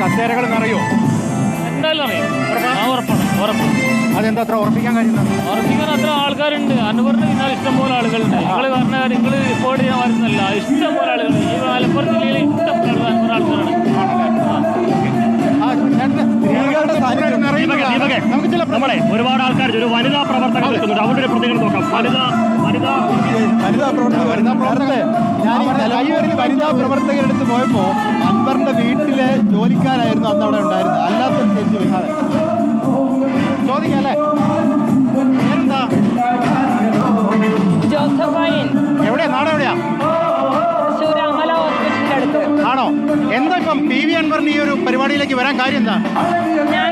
കസേരകൾ നിറയോ? എന്തായാലും അറിയാം. ഉറപ്പാണ്. അതെന്താ അത്ര ഉറപ്പിക്കാൻ കാര്യം? ഉറപ്പിക്കാൻ അത്ര ആൾക്കാരുണ്ട്. അൻവറിന് പിന്നാലെ ഇഷ്ടംപോലെ ആളുകളുണ്ട്. നിങ്ങൾ പറഞ്ഞ നിങ്ങൾ റിപ്പോർട്ട് ചെയ്യാൻ വരുന്നില്ല. ഇഷ്ടംപോലെ ആളുകൾ ഈ മലപ്പുറം ജില്ലയിൽ ഇഷ്ടംപോലെ ആൾക്കാരാണ്. നമ്മളെ ഒരുപാട് ആൾക്കാർ ഒരു വനിതാ പ്രവർത്തകർ നിൽക്കുന്നുണ്ട്. അവരുടെ ഒരു പ്രതികരണം നോക്കാം. വനിതാ പ്രവർത്തകരെടുത്ത് പോയപ്പോ അൻവറിന്റെ വീട്ടിലെ ജോലിക്കാരായിരുന്നു അന്ന് അവിടെ ഉണ്ടായിരുന്നത്. അല്ലാത്തൊരു ചോദിക്കല്ലേ? എവിടെയാ? നാടെവിടെയാ? ആണോ? എന്താ ഇപ്പം PV അൻവറിന് ഈ ഒരു പരിപാടിയിലേക്ക് വരാൻ കാര്യം എന്താ? ഞാൻ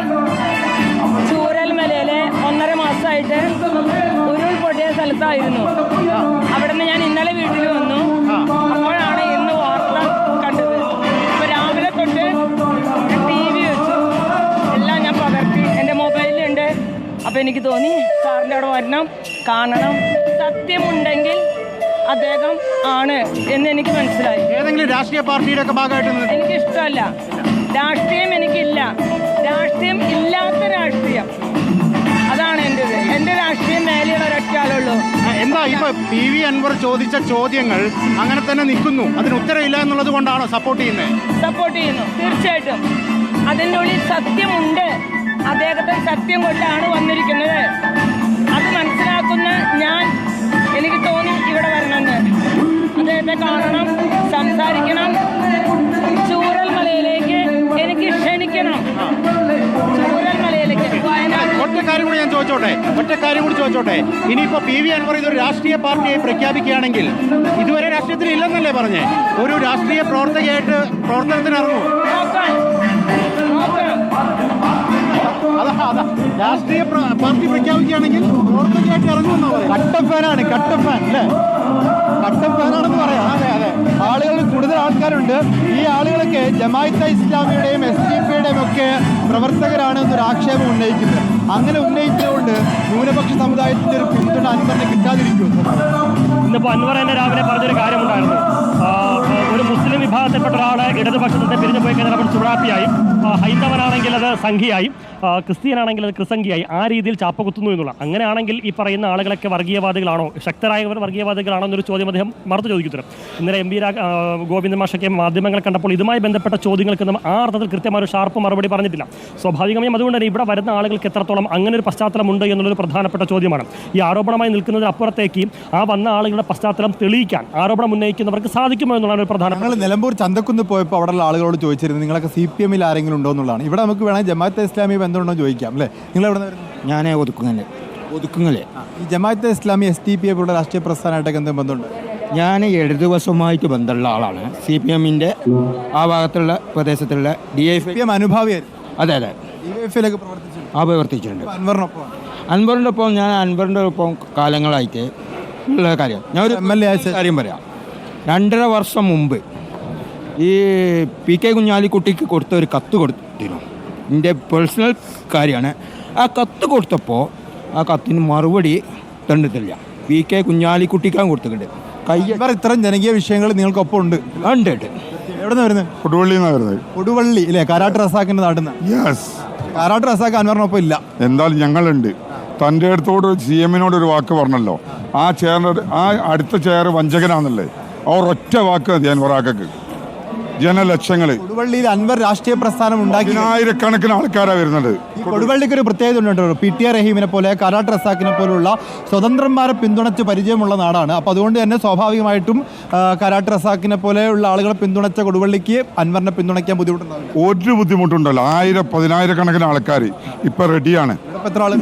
ചൂരൽമലയിലെ 1.5 മാസമായിട്ട് ഉരുൾപൊട്ടിയ സ്ഥലത്തായിരുന്നു. അവിടെ നിന്ന് ഞാൻ ഇന്നലെ വീട്ടിൽ വന്നു. അപ്പോഴാണ് ഇന്ന് വാർത്ത കണ്ടത്. ഇപ്പൊ രാവിലെ തൊട്ട് TV വെച്ചു, എല്ലാം ഞാൻ പകർത്തി, എൻ്റെ മൊബൈലിലുണ്ട്. അപ്പൊ എനിക്ക് തോന്നി സാറിൻ്റെ അവിടെ വരണം, കാണണം. സത്യമുണ്ടെങ്കിൽ അദ്ദേഹം ആണ് എന്ന് എനിക്ക് മനസ്സിലായി. ഏതെങ്കിലും രാഷ്ട്രീയ പാർട്ടിയുടെ ഒക്കെ ഭാഗമായിട്ട് എനിക്ക് ഇഷ്ടമല്ല രാഷ്ട്രീയം. എനിക്കില്ല രാഷ്ട്രീയം, ഇല്ലാത്ത രാഷ്ട്രീയം. അതാണ് എൻ്റെത്. എൻ്റെ രാഷ്ട്രീയം മേലെയുള്ള ഒരൊറ്റ ആളുള്ളൂ. എന്താ ഇപ്പൊ PV അൻവർ ചോദിച്ച ചോദ്യങ്ങൾ അങ്ങനെ തന്നെ നിൽക്കുന്നു, അതിന് ഉത്തരവില്ല എന്നുള്ളത് കൊണ്ടാണോ സപ്പോർട്ട് ചെയ്യുന്നത്? സപ്പോർട്ട് ചെയ്യുന്നു, തീർച്ചയായിട്ടും. അതിൻ്റെ ഉള്ളിൽ സത്യമുണ്ട്. അദ്ദേഹത്തെ സത്യം കൊണ്ടാണ് വന്നിരിക്കുന്നത്. അത് മനസ്സിലാക്കുന്ന ഞാൻ, എനിക്ക് തോന്നി ഇവിടെ വരണമെന്ന്. അദ്ദേഹത്തെ കാണണം, സംസാരിക്കണം. ചൂരൽമലയിലേക്ക് എനിക്ക് ക്ഷണിക്കണം. ചൂരൽമലയിലേക്ക് ഒറ്റ കാര്യം കൂടി ചോദിച്ചോട്ടെ. ഇനിയിപ്പോ PV അൻവർ ഇതൊരു രാഷ്ട്രീയ പാർട്ടിയായി പ്രഖ്യാപിക്കുകയാണെങ്കിൽ, ഇതുവരെ രാഷ്ട്രീയത്തിൽ ഇല്ലെന്നല്ലേ പറഞ്ഞേ, ഒരു രാഷ്ട്രീയ പ്രവർത്തകയായിട്ട് പ്രവർത്തനത്തിന് ഇറങ്ങും. അതാ രാഷ്ട്രീയ പാർട്ടി പ്രഖ്യാപിക്കുകയാണെങ്കിൽ പ്രവർത്തകയായിട്ട് ഇറങ്ങുമെന്നോ പറയും. കട്ടൻ ഫാനാണ്, കട്ടൻ ഫാൻ അല്ലേ? കട്ടൻ ഫാനാണെന്ന് പറയാം. അതെ. ആളുകൾ കൂടുതൽ ആൾക്കാരുണ്ട്. ഈ ആളുകളൊക്കെ ജമാഅത്തെ ഇസ്ലാമിയുടെയും SDPയുടെയും ഒക്കെ പ്രവർത്തകരാണെന്നൊരു ആക്ഷേപം ഉന്നയിക്കുന്നത്. അങ്ങനെ ഉന്നയിച്ചതുകൊണ്ട് ന്യൂനപക്ഷ സമുദായത്തിന്റെ ഒരു പിന്തുണ അൻവറിന് കിട്ടാതിരിക്കുന്നു. ഇന്നിപ്പോൾ അൻവർ തന്നെ രാവിലെ പറഞ്ഞൊരു കാര്യമുണ്ടായിരുന്നു. ഒരു മുസ്ലിം വിഭാഗത്തിൽപ്പെട്ട ഒരാളെ ഇടതുപക്ഷത്തെ പിരിഞ്ഞു പോയി കഴിഞ്ഞാൽ അവൻ ചുഴാപ്പിയായും, ഹൈന്ദവനാണെങ്കിൽ അത് സംഘിയായും, ക്രിസ്ത്യനാണെങ്കിൽ അത് ക്രിസംഖിയായി, ആ രീതിയിൽ ചാപ്പ കുത്തുന്നു എന്നുള്ള. അങ്ങനെയാണെങ്കിൽ ഈ പറയുന്ന ആളുകളൊക്കെ വർഗീയവാദികളാണോ, ശക്തരായവർ വർഗീയവാദികളാണോ എന്നൊരു ചോദ്യം അദ്ദേഹം മറുത്തു ചോദിക്കുന്നു. ഇന്നലെ MP ഗോവിന്ദ മാഷൊക്കെ മാധ്യമങ്ങളെ കണ്ടപ്പോൾ ഇതുമായി ബന്ധപ്പെട്ട ചോദ്യങ്ങൾക്ക് ആ അർത്ഥത്തിൽ കൃത്യമായ ഒരു ഷാർപ്പ് മറുപടി പറഞ്ഞിട്ടില്ല. സ്വാഭാവികമായും അതുകൊണ്ട് തന്നെ ഇവിടെ വരുന്ന ആളുകൾക്ക് എത്രത്തോളം അങ്ങനെ ഒരു പശ്ചാത്തലമുണ്ട് എന്നുള്ളൊരു പ്രധാനപ്പെട്ട ചോദ്യമാണ്. ഈ ആരോപണമായി നിൽക്കുന്നതിനപ്പുറത്തേക്ക് ആ വന്ന ആളുകളുടെ പശ്ചാത്തലം തെളിയിക്കാൻ ആരോപണം ഉന്നയിക്കുന്നവർക്ക് സാധിക്കുമോ എന്നുള്ളതാണ് ഒരു പ്രധാന. ഞങ്ങൾ നിലമ്പൂർ ചന്തക്കുന്ന് പോയപ്പോൾ അവിടെയുള്ള ആളുകളോട് ചോദിച്ചിരുന്നു, നിങ്ങളൊക്കെ CPMൽ ആരെങ്കിലും ഉണ്ടോ എന്നുള്ളതാണ്. ഇവിടെ നമുക്ക് വേണമെങ്കിൽ ജമാഅത്തെ ഇസ്ലാമി ബന്ധമുണ്ടോ ചോദിക്കാം അല്ലേ? നിങ്ങൾ എവിടെ നിന്ന്? ഞാൻ ഒതുക്കുങ്ങല്ലേ. ഈ ജമാഅത്തെ ഇസ്ലാമി SDP പോലുള്ള രാഷ്ട്രീയ പ്രസ്ഥാനമായിട്ടൊക്കെ എന്തെങ്കിലും ബന്ധമുണ്ട്? ഞാൻ ഇടതുവശമായിട്ട് ബന്ധമുള്ള ആളാണ്. CPMൻ്റെ ആ ഭാഗത്തുള്ള പ്രദേശത്തുള്ള DYFI അനുഭാവിയായിരുന്നു. അതെ. DYFIയിലൊക്കെ പ്രവർത്തിച്ചിട്ടുണ്ട്. അൻവറിനൊപ്പം ഒപ്പം ഞാൻ അൻവറിൻ്റെ ഒപ്പം കാലങ്ങളായിട്ട് ഉള്ള കാര്യം ഞാൻ ഒരു MLA കാര്യം പറയാം. 2.5 വർഷം മുമ്പ് ഈ PK കുഞ്ഞാലിക്കുട്ടിക്ക് കൊടുത്ത ഒരു കത്ത് കൊടുത്തിരുന്നു. എൻ്റെ പേഴ്സണൽ കാര്യമാണ്. ആ കത്ത് കൊടുത്തപ്പോൾ ആ കത്തിന് മറുപടി തന്നിട്ടില്ല. PK കുഞ്ഞാലിക്കുട്ടിക്കാൻ കൊടുത്തിട്ടുണ്ട്. ഇത്തരം ജനകീയ വിഷയങ്ങൾ നിങ്ങൾക്കൊപ്പം ഉണ്ട്? ഉണ്ട്. എവിടെ നിന്ന് വരുന്നത്? കൊടുവള്ളിന്നാണ് വരുന്നത്. കൊടുവള്ളി അല്ലേ? കാരാട്ട് റസാഖിന്റെ നാട്ടിൽ. യെസ്. കാരാട്ട് റസാഖ് അൻവറിനൊപ്പം ഇല്ല. എന്തായാലും ഞങ്ങളുണ്ട്. തൻ്റെ അടുത്തോട് CM-നോട് ഒരു വാക്ക് പറഞ്ഞല്ലോ, ആ ചെയറിൻ്റെ ആ അടുത്ത ചെയർ വഞ്ചകനാണെന്നല്ലേ, അവർ ഒറ്റ വാക്ക് മതി അൻവറാക്കക്ക്. ജനലക്ഷങ്ങൾ കൊടുവള്ളിയിൽ അൻവർ രാഷ്ട്രീയ പ്രസ്ഥാനം ഉണ്ടാക്കി 1000കണക്കിന് ആൾക്കാരാണ് വരുന്നത്. കൊടുവള്ളിക്ക് ഒരു പ്രത്യേകത ഉണ്ട്. PTI റഹീമിനെ പോലെ, കാരാട്ട് റസാഖിനെ പോലുള്ള സ്വതന്ത്രന്മാരെ പിന്തുണച്ച് പരിചയമുള്ള നാടാണ്. അപ്പോൾ അതുകൊണ്ട് തന്നെ സ്വാഭാവികമായിട്ടും കാരാട്ട് റസാഖിനെ പോലെയുള്ള ആളുകളെ പിന്തുണച്ച കൊടുവള്ളിക്ക് അൻവറിനെ പിന്തുണയ്ക്കാൻ ബുദ്ധിമുട്ടുണ്ടാകും. ഒരു ബുദ്ധിമുട്ടുണ്ടല്ലോ. 1000-10,000കണക്കിന് ആൾക്കാർ ഇപ്പം റെഡിയാണ്. എത്ര ആൾ?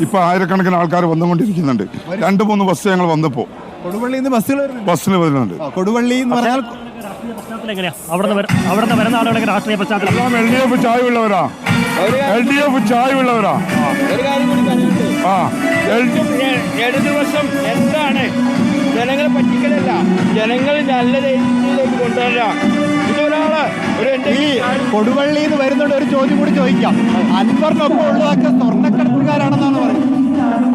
ഇപ്പം 1000കണക്കിന് ആൾക്കാർ വന്നുകൊണ്ടിരിക്കുന്നുണ്ട്. 2-3 ബസ് ഞങ്ങൾ വന്നപ്പോൾ കൊടുവള്ളിയിൽ നിന്ന് ബസ്സിൽ വരുന്നുണ്ട്. കൊടുവള്ളി എന്ന് പറഞ്ഞാൽ എങ്ങനെയാ അവിടെ വരുന്ന ആളുകളൊക്കെ രാഷ്ട്രീയ പശ്ചാത്തലം? LDF ചായവുള്ളവരാ. ഇടതുവശം എന്താണ്? ജനങ്ങളെ പറ്റിക്കലല്ല, ജനങ്ങൾ നല്ല രീതിയിലേക്ക് കൊണ്ടുവരാം. ഇതൊരാള് ഈ കൊടുവള്ളി എന്ന് വരുന്നുണ്ട്. ഒരു ചോദ്യം കൂടി ചോദിക്കാം. അൻവറിനൊപ്പം ഉള്ളതൊക്കെ സ്വർണ്ണക്കടത്തുകാരാണെന്നാണ് പറയുന്നത്.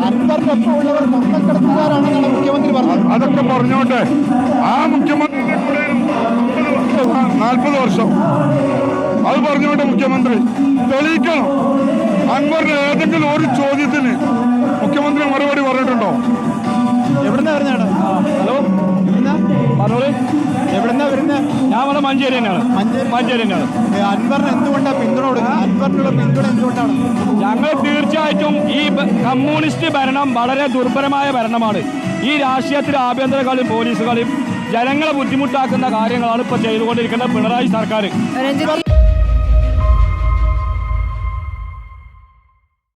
അൻവറിനൊപ്പം ഉള്ളവർ സ്വർണ്ണക്കടത്തുകാരാണെന്നാണ് മുഖ്യമന്ത്രി പറഞ്ഞത്. അതൊക്കെ പറഞ്ഞോട്ടെ. ആ മുഖ്യമന്ത്രി 40 വർഷം അത് പറഞ്ഞുകൊണ്ട് മുഖ്യമന്ത്രി തെളിയിക്കണം. അൻവറിന്റെ ഏതെങ്കിലും ഒരു ചോദ്യത്തിന് മുഖ്യമന്ത്രി മറുപടി പറഞ്ഞിട്ടുണ്ടോ? എവിടുന്നാ വരുന്നതാണ്? ഹലോ, പറഞ്ഞോളൂ. എവിടുന്നാ വരുന്നത്? ഞാൻ വന്ന മഞ്ചേരി തന്നെയാണ്. മഞ്ചേരി തന്നെയാണ്. അൻവറിന് എന്തുകൊണ്ടാണ് പിന്തുണ കൊടുക്കുക? അൻവറിനുള്ള പിന്തുണ എന്തുകൊണ്ടാണ്? ഞങ്ങൾ തീർച്ചയായിട്ടും ഈ കമ്മ്യൂണിസ്റ്റ് ഭരണം വളരെ ദുർബലമായ ഭരണമാണ്. ഈ രാഷ്ട്രീയത്തിൽ ആഭ്യന്തര കളിയും പോലീസ് കളിയും ജനങ്ങളെ ബുദ്ധിമുട്ടാക്കുന്ന കാര്യങ്ങളാണ് ഇപ്പോൾ ചെയ്തുകൊണ്ടിരിക്കുന്ന പിണറായി സർക്കാർ.